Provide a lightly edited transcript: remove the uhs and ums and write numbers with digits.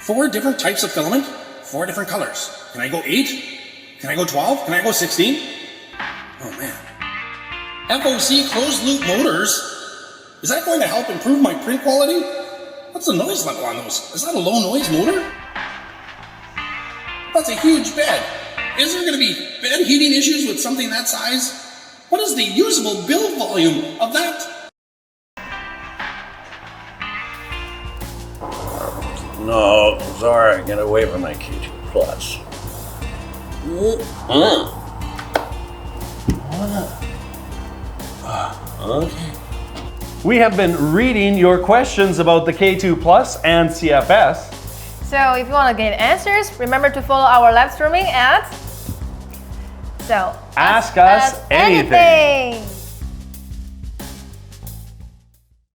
4 different types of filament, 4 different colors. Can I go 8? Can I go 12? Can I go 16? Oh man. FOC closed loop motors? Is that going to help improve my print quality? What's the noise level on those? Is that a low noise motor? That's a huge bed. Is there going to be bed heating issues with something that size? What is the usable build volume of that? No, Zara, get away from my K2 Plus. Okay. We have been reading your questions about the K2 Plus and CFS. So if you want to get answers, remember to follow our live streaming at... So Ask us anything.